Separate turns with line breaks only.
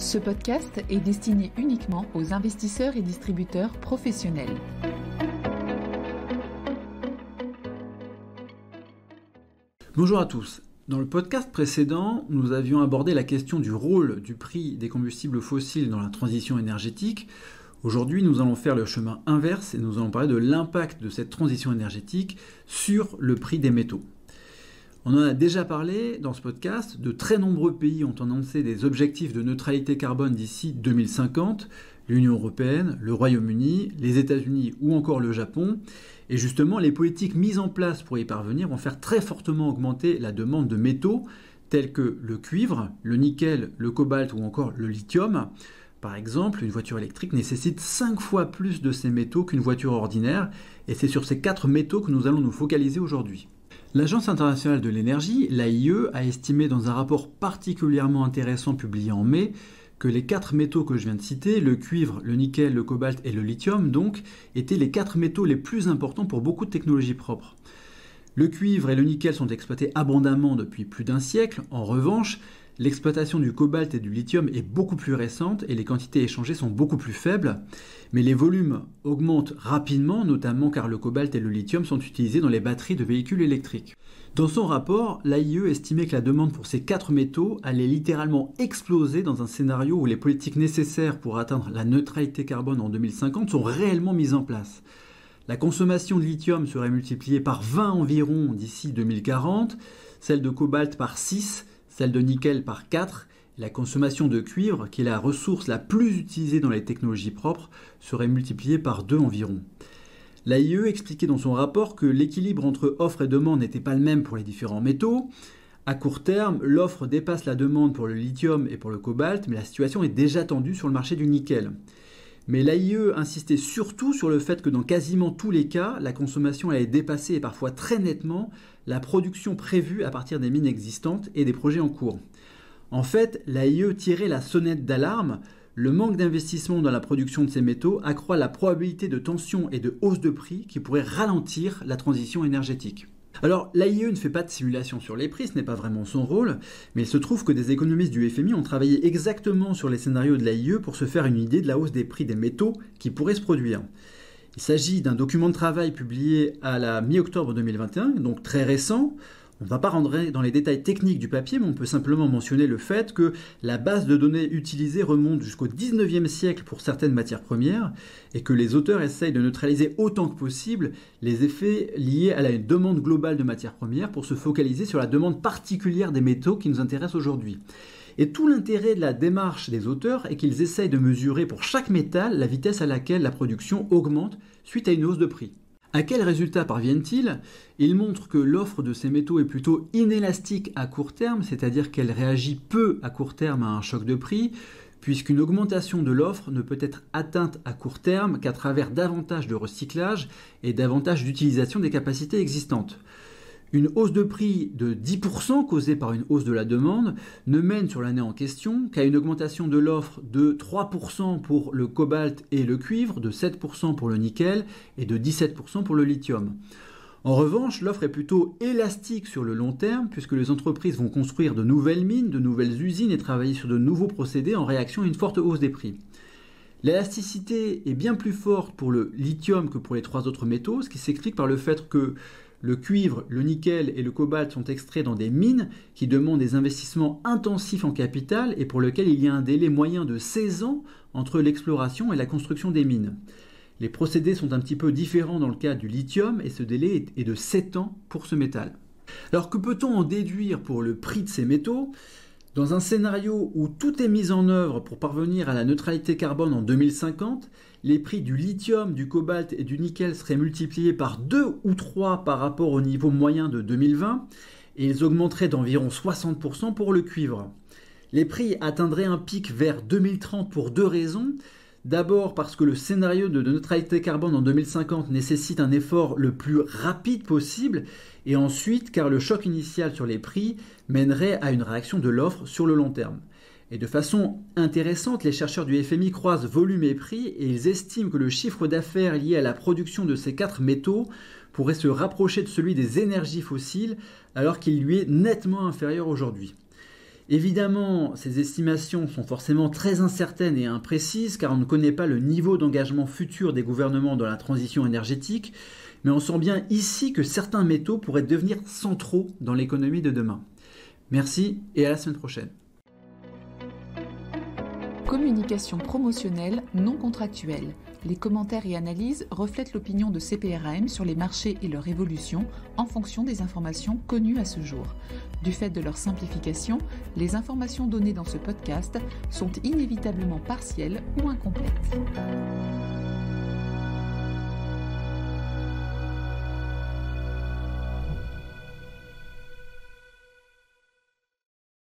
Ce podcast est destiné uniquement aux investisseurs et distributeurs professionnels.
Bonjour à tous. Dans le podcast précédent, nous avions abordé la question du rôle du prix des combustibles fossiles dans la transition énergétique. Aujourd'hui, nous allons faire le chemin inverse et nous allons parler de l'impact de cette transition énergétique sur le prix des métaux. On en a déjà parlé dans ce podcast, de très nombreux pays ont annoncé des objectifs de neutralité carbone d'ici 2050, l'Union européenne, le Royaume-Uni, les États-Unis ou encore le Japon. Et justement, les politiques mises en place pour y parvenir vont faire très fortement augmenter la demande de métaux tels que le cuivre, le nickel, le cobalt ou encore le lithium. Par exemple, une voiture électrique nécessite 5 fois plus de ces métaux qu'une voiture ordinaire, et c'est sur ces 4 métaux que nous allons nous focaliser aujourd'hui. L'Agence internationale de l'énergie, l'AIE, a estimé dans un rapport particulièrement intéressant publié en mai que les 4 métaux que je viens de citer, le cuivre, le nickel, le cobalt et le lithium, donc, étaient les 4 métaux les plus importants pour beaucoup de technologies propres. Le cuivre et le nickel sont exploités abondamment depuis plus d'un siècle. En revanche, l'exploitation du cobalt et du lithium est beaucoup plus récente et les quantités échangées sont beaucoup plus faibles. Mais les volumes augmentent rapidement, notamment car le cobalt et le lithium sont utilisés dans les batteries de véhicules électriques. Dans son rapport, l'AIE estimait que la demande pour ces 4 métaux allait littéralement exploser dans un scénario où les politiques nécessaires pour atteindre la neutralité carbone en 2050 sont réellement mises en place. La consommation de lithium serait multipliée par 20 environ d'ici 2040, celle de cobalt par 6, celle de nickel par 4, et la consommation de cuivre, qui est la ressource la plus utilisée dans les technologies propres, serait multipliée par 2 environ. L'AIE expliquait dans son rapport que l'équilibre entre offre et demande n'était pas le même pour les différents métaux. À court terme, l'offre dépasse la demande pour le lithium et pour le cobalt, mais la situation est déjà tendue sur le marché du nickel. Mais l'AIE insistait surtout sur le fait que dans quasiment tous les cas, la consommation allait dépasser et parfois très nettement la production prévue à partir des mines existantes et des projets en cours. En fait, l'AIE tirait la sonnette d'alarme. Le manque d'investissement dans la production de ces métaux accroît la probabilité de tension et de hausse de prix qui pourrait ralentir la transition énergétique. Alors, l'AIE ne fait pas de simulation sur les prix, ce n'est pas vraiment son rôle, mais il se trouve que des économistes du FMI ont travaillé exactement sur les scénarios de l'AIE pour se faire une idée de la hausse des prix des métaux qui pourrait se produire. Il s'agit d'un document de travail publié à la mi-octobre 2021, donc très récent. On ne va pas rentrer dans les détails techniques du papier, mais on peut simplement mentionner le fait que la base de données utilisée remonte jusqu'au 19e siècle pour certaines matières premières et que les auteurs essayent de neutraliser autant que possible les effets liés à la demande globale de matières premières pour se focaliser sur la demande particulière des métaux qui nous intéressent aujourd'hui. Et tout l'intérêt de la démarche des auteurs est qu'ils essayent de mesurer pour chaque métal la vitesse à laquelle la production augmente suite à une hausse de prix. À quel résultat parviennent-ils ? Ils montrent que l'offre de ces métaux est plutôt inélastique à court terme, c'est-à-dire qu'elle réagit peu à court terme à un choc de prix, puisqu'une augmentation de l'offre ne peut être atteinte à court terme qu'à travers davantage de recyclage et davantage d'utilisation des capacités existantes. Une hausse de prix de 10% causée par une hausse de la demande ne mène sur l'année en question qu'à une augmentation de l'offre de 3% pour le cobalt et le cuivre, de 7% pour le nickel et de 17% pour le lithium. En revanche, l'offre est plutôt élastique sur le long terme puisque les entreprises vont construire de nouvelles mines, de nouvelles usines et travailler sur de nouveaux procédés en réaction à une forte hausse des prix. L'élasticité est bien plus forte pour le lithium que pour les 3 autres métaux, ce qui s'explique par le fait que le cuivre, le nickel et le cobalt sont extraits dans des mines qui demandent des investissements intensifs en capital et pour lesquels il y a un délai moyen de 16 ans entre l'exploration et la construction des mines. Les procédés sont un petit peu différents dans le cas du lithium et ce délai est de 7 ans pour ce métal. Alors que peut-on en déduire pour le prix de ces métaux ? Dans un scénario où tout est mis en œuvre pour parvenir à la neutralité carbone en 2050, les prix du lithium, du cobalt et du nickel seraient multipliés par 2 ou 3 par rapport au niveau moyen de 2020 et ils augmenteraient d'environ 60% pour le cuivre. Les prix atteindraient un pic vers 2030 pour 2 raisons. D'abord parce que le scénario de neutralité carbone en 2050 nécessite un effort le plus rapide possible et ensuite car le choc initial sur les prix mènerait à une réaction de l'offre sur le long terme. Et de façon intéressante, les chercheurs du FMI croisent volume et prix et ils estiment que le chiffre d'affaires lié à la production de ces 4 métaux pourrait se rapprocher de celui des énergies fossiles alors qu'il lui est nettement inférieur aujourd'hui. Évidemment, ces estimations sont forcément très incertaines et imprécises car on ne connaît pas le niveau d'engagement futur des gouvernements dans la transition énergétique, mais on sent bien ici que certains métaux pourraient devenir centraux dans l'économie de demain. Merci et à la semaine prochaine.
Communication promotionnelle non contractuelle. Les commentaires et analyses reflètent l'opinion de CPRAM sur les marchés et leur évolution en fonction des informations connues à ce jour. Du fait de leur simplification, les informations données dans ce podcast sont inévitablement partielles ou incomplètes.